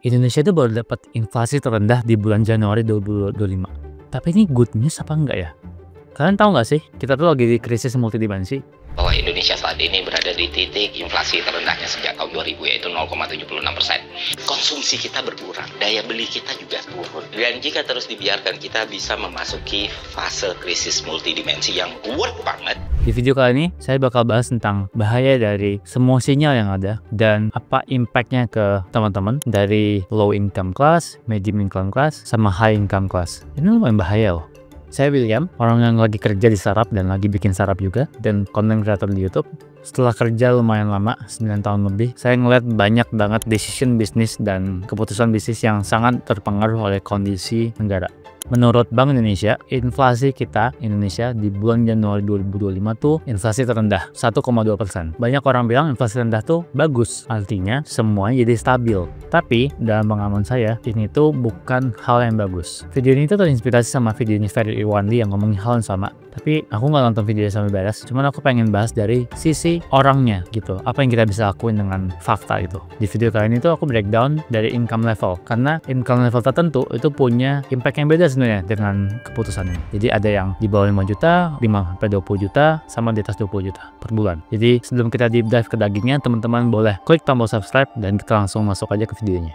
Indonesia itu baru dapat inflasi terendah di bulan Januari 2025. Tapi ini good news apa enggak ya? Kalian tahu nggak sih, kita tuh lagi di krisis multidimensi. Bahwa Indonesia saat ini berada di titik inflasi terendahnya sejak tahun 2000, yaitu 0,76%. Konsumsi kita berkurang, daya beli kita juga turun. Dan jika terus dibiarkan, kita bisa memasuki fase krisis multidimensi yang kuat banget. Di video kali ini, saya bakal bahas tentang bahaya dari semua sinyal yang ada dan apa impactnya ke teman-teman dari low income class, medium income class, sama high income class. Ini lumayan bahaya loh. Saya William, orang yang lagi kerja di startup dan lagi bikin startup juga, dan content creator di YouTube. Setelah kerja lumayan lama, 9 tahun lebih, saya ngeliat banyak banget decision bisnis dan keputusan bisnis yang sangat terpengaruh oleh kondisi negara. Menurut Bank Indonesia, inflasi kita Indonesia di bulan Januari 2025 tuh inflasi terendah 1,2%. Banyak orang bilang inflasi rendah tuh bagus, artinya semuanya jadi stabil. Tapi dalam pengalaman saya, ini tuh bukan hal yang bagus. Video ini tuh terinspirasi sama videonya Ferry Irwandi yang ngomongin hal yang sama. Tapi aku nggak nonton videonya sampai beres, cuman aku pengen bahas dari sisi orangnya gitu. Apa yang kita bisa lakuin dengan fakta itu. Di video kali ini tuh aku breakdown dari income level, karena income level tertentu itu punya impact yang beda sebenarnya dengan keputusannya. Jadi ada yang di bawah 5 juta, 5-20 juta, sama di atas 20 juta per bulan. Jadi sebelum kita deep dive ke dagingnya, teman-teman boleh klik tombol subscribe dan kita langsung masuk aja ke videonya.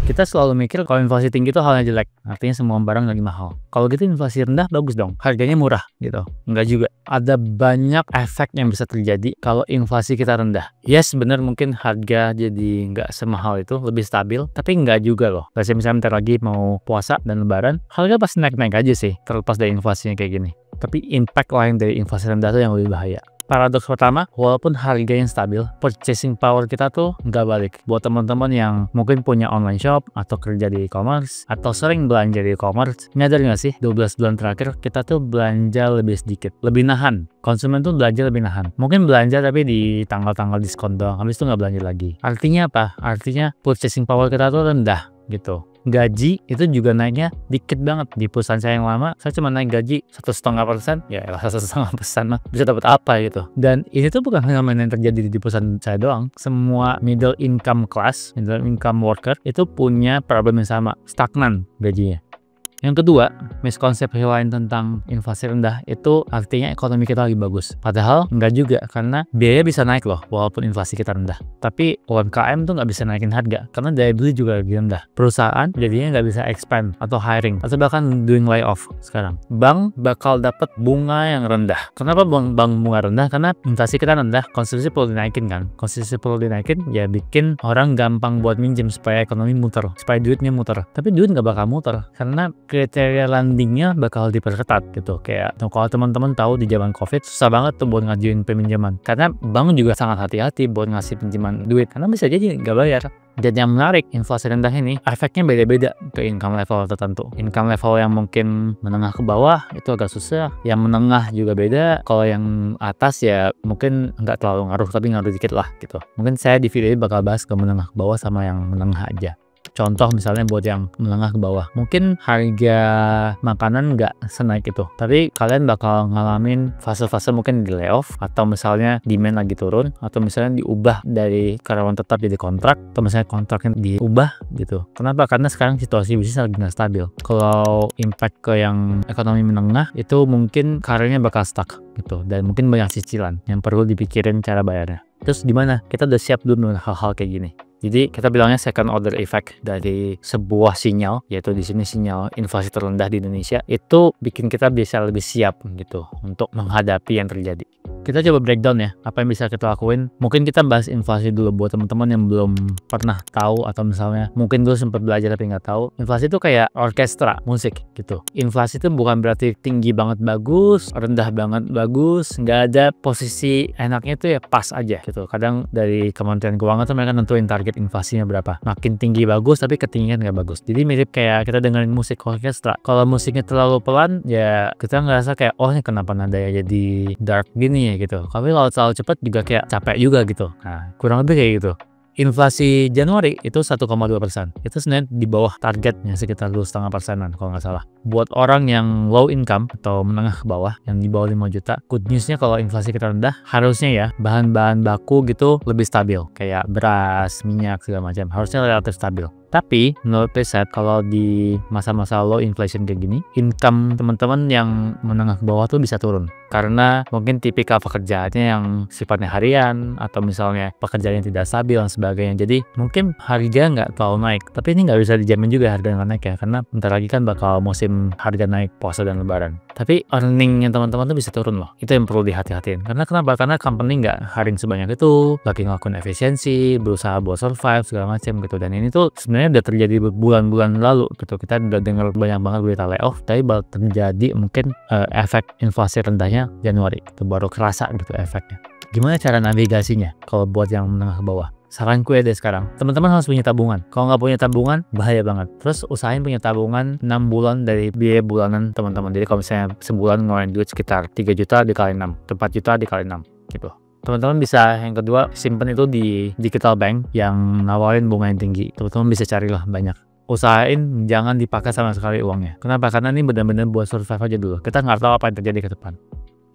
Kita selalu mikir kalau inflasi tinggi itu halnya jelek, artinya semua barang lagi mahal. Kalau gitu inflasi rendah bagus dong, harganya murah gitu. Enggak juga. Ada banyak efek yang bisa terjadi kalau inflasi kita rendah. Yes, bener mungkin harga jadi nggak semahal itu, lebih stabil, tapi nggak juga loh. Misalnya bentar lagi mau puasa dan lebaran, harga pasti naik-naik aja sih, terlepas dari inflasinya kayak gini. Tapi impact lain dari inflasi rendah itu yang lebih bahaya. Paradoks pertama, walaupun harga yang stabil, purchasing power kita tuh nggak balik. Buat teman-teman yang mungkin punya online shop, atau kerja di e-commerce, atau sering belanja di e-commerce, nyadar nggak sih 12 bulan terakhir kita tuh belanja lebih sedikit, lebih nahan. Konsumen tuh belanja lebih nahan. Mungkin belanja tapi di tanggal-tanggal diskon doang, habis itu nggak belanja lagi. Artinya apa? Artinya purchasing power kita tuh rendah gitu. Gaji itu juga naiknya dikit banget. Di perusahaan saya yang lama, saya cuma naik gaji 1,5%. Ya 1,5% mah bisa dapat apa gitu. Dan ini tuh bukan fenomena yang terjadi di perusahaan saya doang. Semua middle income class, middle income worker itu punya problem yang sama, stagnan gajinya. Yang kedua, miskonsepsi lain tentang inflasi rendah itu artinya ekonomi kita lagi bagus. Padahal enggak juga, karena biaya bisa naik loh walaupun inflasi kita rendah. Tapi UMKM tuh nggak bisa naikin harga karena daya beli juga lagi rendah. Perusahaan jadinya nggak bisa expand atau hiring atau bahkan doing layoff sekarang. Bank bakal dapat bunga yang rendah. Kenapa bank bunga rendah? Karena inflasi kita rendah, konsumsi perlu dinaikin kan. Konsumsi perlu dinaikin ya bikin orang gampang buat minjem supaya ekonomi muter, supaya duitnya muter. Tapi duit nggak bakal muter karena kriteria landingnya bakal diperketat gitu. Kayak kalau teman-teman tahu di zaman COVID susah banget tuh buat ngajuin peminjaman, karena bank juga sangat hati-hati buat ngasih pinjaman duit karena bisa jadi nggak bayar. Dan yang menarik, inflasi rendah ini efeknya beda-beda ke income level tertentu. Income level yang mungkin menengah ke bawah itu agak susah, yang menengah juga beda. Kalau yang atas ya mungkin nggak terlalu ngaruh, tapi ngaruh dikit lah gitu. Mungkin saya di video ini bakal bahas ke menengah ke bawah sama yang menengah aja. Contoh misalnya buat yang menengah ke bawah, mungkin harga makanan nggak senaik itu, tapi kalian bakal ngalamin fase-fase mungkin di layoff, atau misalnya demand lagi turun, atau misalnya diubah dari karyawan tetap jadi kontrak, atau misalnya kontraknya diubah gitu. Kenapa? Karena sekarang situasi bisnis lagi nggak stabil. Kalau impact ke yang ekonomi menengah itu mungkin karirnya bakal stuck gitu, dan mungkin banyak cicilan yang perlu dipikirin cara bayarnya. Terus gimana? Kita udah siap belum dengan hal-hal kayak gini? Jadi kita bilangnya second order effect dari sebuah sinyal, yaitu di sini sinyal inflasi terendah di Indonesia, itu bikin kita bisa lebih siap gitu untuk menghadapi yang terjadi. Kita coba breakdown ya, apa yang bisa kita lakuin. Mungkin kita bahas inflasi dulu buat teman-teman yang belum pernah tahu, atau misalnya mungkin dulu sempat belajar tapi nggak tahu. Inflasi itu kayak orkestra musik gitu. Inflasi itu bukan berarti tinggi banget bagus, rendah banget bagus, nggak ada posisi enaknya itu ya pas aja gitu. Kadang dari Kementerian Keuangan tuh mereka nentuin target inflasinya berapa. Makin tinggi bagus tapi ketinggian nggak bagus. Jadi mirip kayak kita dengerin musik orkestra. Kalau musiknya terlalu pelan ya kita ngerasa kayak oh ini kenapa nadanya jadi dark gini ya gitu. Tapi kalau terlalu cepat juga kayak capek juga gitu. Nah kurang lebih kayak gitu. Inflasi Januari itu 1,2%. Itu sebenarnya di bawah targetnya sekitar 2,5%-an kalau nggak salah. Buat orang yang low income atau menengah ke bawah yang di bawah 5 juta, good newsnya kalau inflasi kita rendah, harusnya ya bahan-bahan baku gitu lebih stabil. Kayak beras, minyak, segala macam. Harusnya relatif stabil. Tapi menurut riset kalau di masa-masa low inflation kayak gini, income teman-teman yang menengah ke bawah tuh bisa turun. Karena mungkin tipikal pekerjaannya yang sifatnya harian atau misalnya pekerjaan yang tidak stabil dan sebagainya. Jadi mungkin harga nggak terlalu naik. Tapi ini nggak bisa dijamin juga harga nggak naik ya. Karena bentar lagi kan bakal musim harga naik puasa dan lebaran. Tapi earningnya teman-teman tuh bisa turun loh. Itu yang perlu dihati-hatiin. Karena kenapa? Karena company nggak hiring sebanyak itu, lagi ngelakuin efisiensi, berusaha buat survive segala macam gitu. Dan ini tuh sebenarnya udah terjadi bulan-bulan lalu gitu. Kita udah dengar banyak banget berita layoff, tapi baru terjadi mungkin efek inflasi rendahnya Januari. Itu baru kerasa gitu efeknya. Gimana cara navigasinya kalau buat yang menengah ke bawah? Saranku ya deh sekarang, teman-teman harus punya tabungan. Kalau nggak punya tabungan, bahaya banget. Terus usahain punya tabungan 6 bulan dari biaya bulanan teman-teman. Jadi kalau misalnya sebulan ngeluarin duit sekitar 3 juta dikali 6, 4 juta dikali 6 gitu. Teman-teman bisa, yang kedua, simpen itu di digital bank yang nawarin bunga yang tinggi. Teman-teman bisa carilah banyak. Usahain jangan dipakai sama sekali uangnya. Kenapa? Karena ini benar-benar buat survive aja dulu. Kita nggak tahu apa yang terjadi ke depan.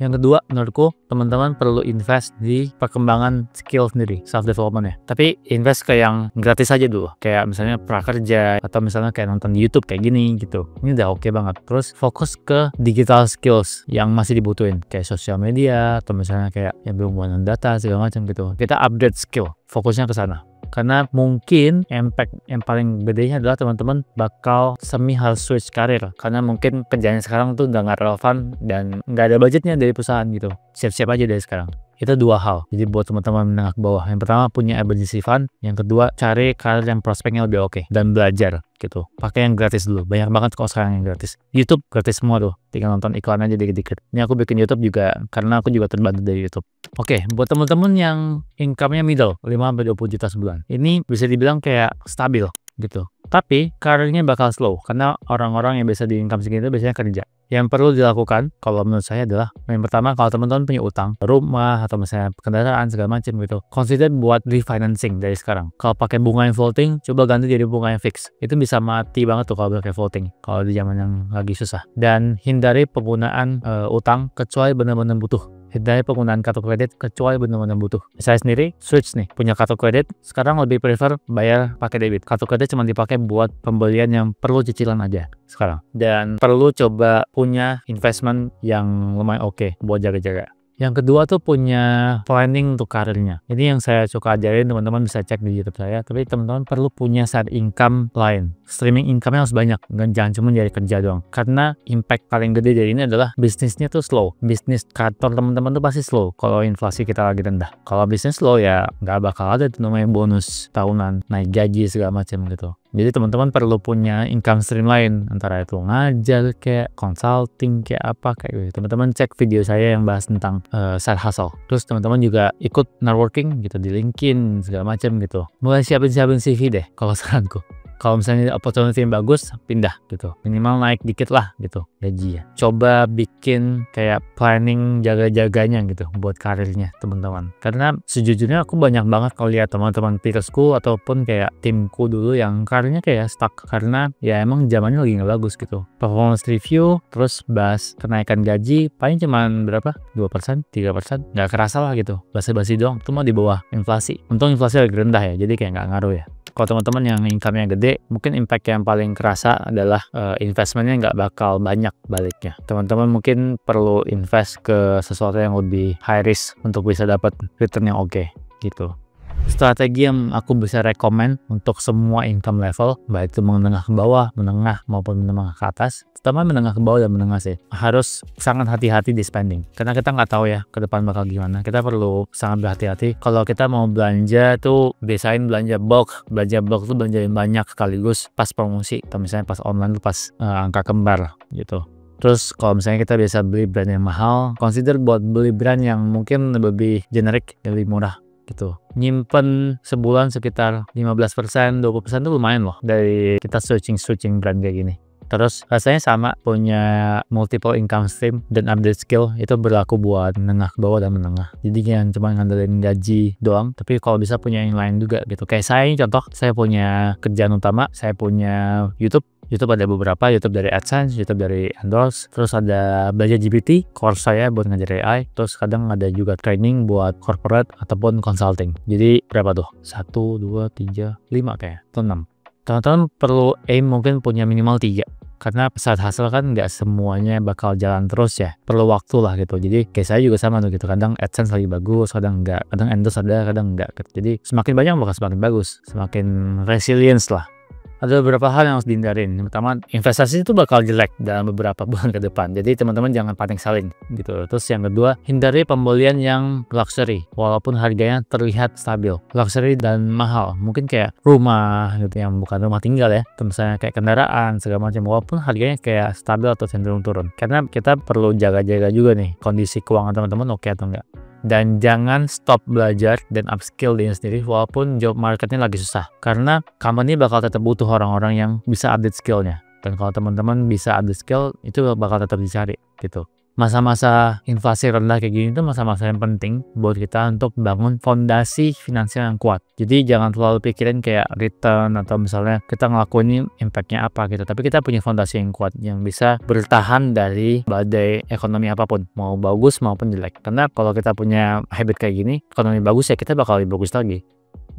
Yang kedua, menurutku teman-teman perlu invest di perkembangan skill sendiri, self development ya. Tapi invest ke yang gratis aja dulu, kayak misalnya prakerja atau misalnya kayak nonton YouTube kayak gini gitu. Ini udah oke banget. Terus fokus ke digital skills yang masih dibutuhin, kayak sosial media atau misalnya kayak yang berhubungan dengan data segala macam gitu. Kita upgrade skill, fokusnya ke sana. Karena mungkin impact yang paling bedanya adalah teman-teman bakal harus switch karir. Karena mungkin kerjanya sekarang tuh udah nggak relevan dan nggak ada budgetnya dari perusahaan gitu. Siap-siap aja dari sekarang. Itu dua hal. Jadi buat teman-teman menengah ke bawah, yang pertama punya emergency fund, yang kedua cari karir yang prospeknya lebih oke dan belajar gitu. Pakai yang gratis dulu. Banyak banget kok sekarang yang gratis. YouTube gratis semua tuh. Tinggal nonton iklan aja dikit-dikit. Ini aku bikin YouTube juga karena aku juga terbantu dari YouTube. Oke, buat teman-teman yang income-nya middle, 5-20 juta sebulan. Ini bisa dibilang kayak stabil gitu. Tapi karirnya bakal slow karena orang-orang yang biasa di income segitu biasanya kerja. Yang perlu dilakukan kalau menurut saya adalah yang pertama, kalau teman-teman punya utang, rumah atau misalnya kendaraan segala macam gitu, consider buat refinancing dari sekarang. Kalau pakai bunga yang floating, coba ganti jadi bunga yang fix. Itu bisa mati banget tuh kalau pakai floating kalau di zaman yang lagi susah. Dan hindari penggunaan utang kecuali benar-benar butuh. Hindari penggunaan kartu kredit kecuali benar-benar butuh. Saya sendiri switch nih, punya kartu kredit, sekarang lebih prefer bayar pakai debit. Kartu kredit cuma dipakai buat pembelian yang perlu cicilan aja sekarang. Dan perlu coba punya investment yang lumayan oke buat jaga-jaga. Yang kedua tuh punya planning untuk karirnya. Ini yang saya suka ajarin, teman-teman bisa cek di YouTube saya. Tapi teman-teman perlu punya side income lain. Streaming income-nya harus banyak, jangan cuma dari kerja doang. Karena impact paling gede dari ini adalah bisnisnya tuh slow. Bisnis kantor teman-teman tuh pasti slow kalau inflasi kita lagi rendah. Kalau bisnis slow ya nggak bakal ada tuh namanya bonus tahunan, naik gaji segala macam gitu. Jadi teman-teman perlu punya income stream lain, antara itu ngajar kayak consulting kayak apa kayak gitu. Teman-teman cek video saya yang bahas tentang side hustle. Terus teman-teman juga ikut networking gitu di LinkedIn segala macam gitu. Mulai siapin CV deh kalau saranku. Kalau misalnya opportunity yang bagus, pindah gitu. Minimal naik dikit lah gitu gajinya. Coba bikin kayak planning jaga-jaganya gitu buat karirnya teman-teman. Karena sejujurnya aku banyak banget kalau lihat teman-teman peersku ataupun kayak timku dulu yang karirnya kayak stuck. Karena ya emang zamannya lagi nggak bagus gitu. Performance review, terus bahas kenaikan gaji, paling cuman berapa? 2%, 3%. Nggak kerasa lah gitu. Basa-basi doang. Itu mah di bawah inflasi. Untung inflasi lagi rendah ya, jadi kayak nggak ngaruh ya. Kalau teman-teman yang income-nya gede, mungkin impact yang paling kerasa adalah investmentnya nggak bakal banyak baliknya. Teman-teman mungkin perlu invest ke sesuatu yang lebih high risk untuk bisa dapat return yang oke gitu. Strategi yang aku bisa rekomend untuk semua income level, baik itu menengah ke bawah, menengah maupun menengah ke atas, terutama menengah ke bawah dan menengah sih, harus sangat hati-hati di spending. Karena kita nggak tahu ya ke depan bakal gimana. Kita perlu sangat berhati-hati. Kalau kita mau belanja tuh, biasain belanja bulk. Belanja bulk tuh belanjain banyak sekaligus pas promosi, atau misalnya pas online tuh pas angka kembar gitu. Terus kalau misalnya kita biasa beli brand yang mahal, consider buat beli brand yang mungkin lebih generik, lebih murah gitu. Nyimpen sebulan sekitar 15%, 20% tuh lumayan loh dari kita switching brand kayak gini. Terus rasanya sama, punya multiple income stream dan update skill itu berlaku buat menengah ke bawah dan menengah. Jadi jangan cuma ngandelin gaji doang, tapi kalau bisa punya yang lain juga gitu. Kayak saya ini contoh, saya punya kerjaan utama, saya punya YouTube ada beberapa, YouTube dari AdSense, YouTube dari Endorse, terus ada belajar GPT, course saya buat ngajar AI, terus kadang ada juga training buat corporate ataupun consulting. Jadi berapa tuh? 1, 2, 3, 5 kayak, atau 6. Teman-teman perlu aim mungkin punya minimal 3. Karena saat hasil kan nggak semuanya bakal jalan terus ya, perlu waktu lah gitu. Jadi kayak saya juga sama tuh gitu, kadang AdSense lagi bagus, kadang enggak, kadang Endorse ada, kadang enggak. Jadi semakin banyak bakal semakin bagus, semakin resilience lah. Ada beberapa hal yang harus dihindarin. Yang pertama, investasi itu bakal jelek dalam beberapa bulan ke depan. Jadi teman-teman jangan panik selling gitu. Terus yang kedua, hindari pembelian yang luxury walaupun harganya terlihat stabil. Luxury dan mahal, mungkin kayak rumah gitu yang bukan rumah tinggal ya. Misalnya kayak kendaraan segala macam, walaupun harganya kayak stabil atau cenderung turun. Karena kita perlu jaga-jaga juga nih kondisi keuangan teman-teman oke atau enggak. Dan jangan stop belajar dan upskill diri sendiri walaupun job marketnya lagi susah, karena company bakal tetap butuh orang-orang yang bisa update skillnya. Dan kalau teman-teman bisa update skill, itu bakal tetap dicari gitu. Masa-masa inflasi rendah kayak gini tuh masa-masa yang penting buat kita untuk bangun fondasi finansial yang kuat. Jadi jangan terlalu pikirin kayak return atau misalnya kita ngelakuin ini impactnya apa gitu, tapi kita punya fondasi yang kuat yang bisa bertahan dari badai ekonomi apapun, mau bagus maupun jelek. Karena kalau kita punya habit kayak gini, ekonomi bagus ya kita bakal lebih bagus lagi.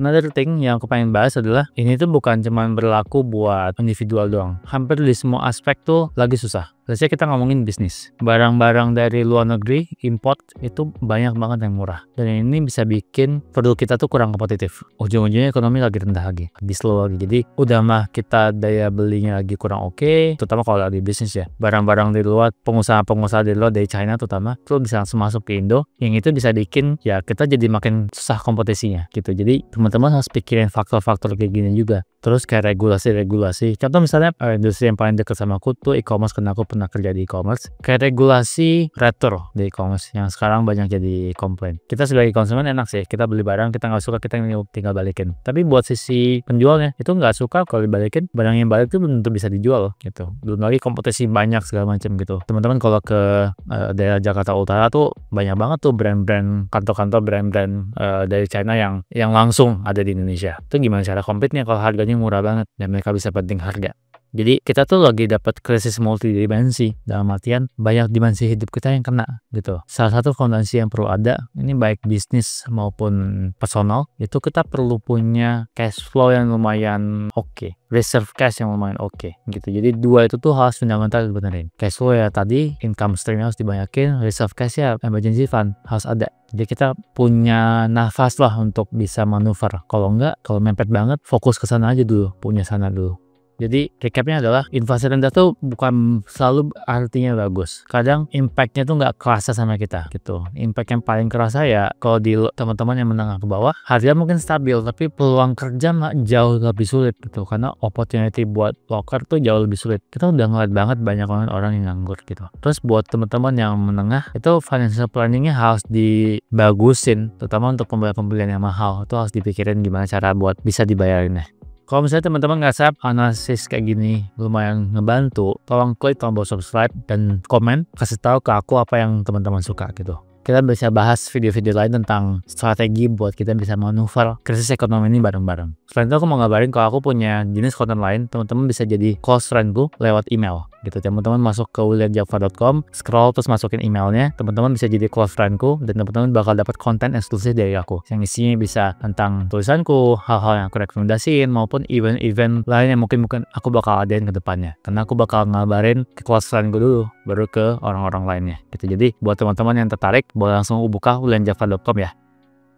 Another thing yang aku pengen bahas adalah ini tuh bukan cuma berlaku buat individual doang. Hampir di semua aspek tuh lagi susah. Biasanya kita ngomongin bisnis. Barang-barang dari luar negeri, import itu banyak banget yang murah. Dan ini bisa bikin produk kita tuh kurang kompetitif. Ujung-ujungnya ekonomi lagi rendah lagi, lagi slow lagi. Jadi udah mah kita daya belinya lagi kurang oke, terutama kalau lagi bisnis ya. Barang-barang di luar, pengusaha-pengusaha di luar dari China terutama, itu bisa langsung masuk ke Indo. Yang itu bisa bikin ya kita jadi makin susah kompetisinya gitu. Jadi teman-teman harus pikirin faktor-faktor kayak gini juga. Terus kayak regulasi. Contoh misalnya industri yang paling dekat sama aku tuh e-commerce, karena aku pernah kerja di e-commerce. Kayak regulasi retro di e-commerce yang sekarang banyak jadi komplain. Kita sebagai konsumen enak sih, kita beli barang, kita nggak suka, kita tinggal balikin. Tapi buat sisi penjualnya itu nggak suka kalau dibalikin, barang yang balik itu belum tentu bisa dijual gitu. Belum lagi kompetisi banyak segala macam gitu. Teman-teman kalau ke daerah Jakarta Utara tuh banyak banget tuh brand-brand, kantor-kantor brand-brand dari China yang langsung ada di Indonesia. Itu gimana cara compete-nya kalau harganya murah banget dan mereka bisa penting harga. Jadi kita tuh lagi dapat krisis multidimensi, dalam artian banyak dimensi hidup kita yang kena gitu. Salah satu fondasi yang perlu ada, ini baik bisnis maupun personal, itu kita perlu punya cash flow yang lumayan oke, reserve cash yang lumayan oke gitu. Jadi dua itu tuh harus fundamental dibenerin. Cash flow ya tadi, income stream harus dibanyakin, reserve cash ya emergency fund harus ada. Jadi kita punya nafas lah untuk bisa manuver. Kalau enggak, kalau mepet banget, fokus ke sana aja dulu, punya sana dulu. Jadi recapnya adalah inflasi rendah tuh bukan selalu artinya bagus. Kadang impactnya tuh nggak kerasa sama kita gitu. Impact yang paling kerasa ya kalau di teman-teman yang menengah ke bawah, harga mungkin stabil tapi peluang kerja jauh lebih sulit gitu. Karena opportunity buat loker tuh jauh lebih sulit. Kita udah ngeliat banget banyak orang yang nganggur gitu. Terus buat teman-teman yang menengah itu financial planningnya harus dibagusin, terutama untuk pembelian yang mahal. Itu harus dipikirin gimana cara buat bisa dibayarinnya. Kalau misalnya teman-teman ngerasa analisis kayak gini lumayan ngebantu, tolong klik tombol subscribe dan komen, kasih tahu ke aku apa yang teman-teman suka gitu. Kita bisa bahas video-video lain tentang strategi buat kita bisa manuver krisis ekonomi ini bareng-bareng. Selain itu aku mau ngabarin kalau aku punya jenis konten lain, teman-teman bisa jadi close friendku lewat email gitu. Teman-teman masuk ke williamjafar.com, scroll terus masukin emailnya, teman-teman bisa jadi close friendku dan teman-teman bakal dapat konten eksklusif dari aku yang isinya bisa tentang tulisanku, hal-hal yang aku rekomendasiin maupun event-event lain yang mungkin aku bakal adain ke depannya. Karena aku bakal ngabarin ke close friendku dulu baru ke orang-orang lainnya gitu. Jadi buat teman-teman yang tertarik boleh langsung buka williamjafar.com ya.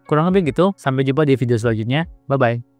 Kurang lebih gitu, sampai jumpa di video selanjutnya. Bye bye.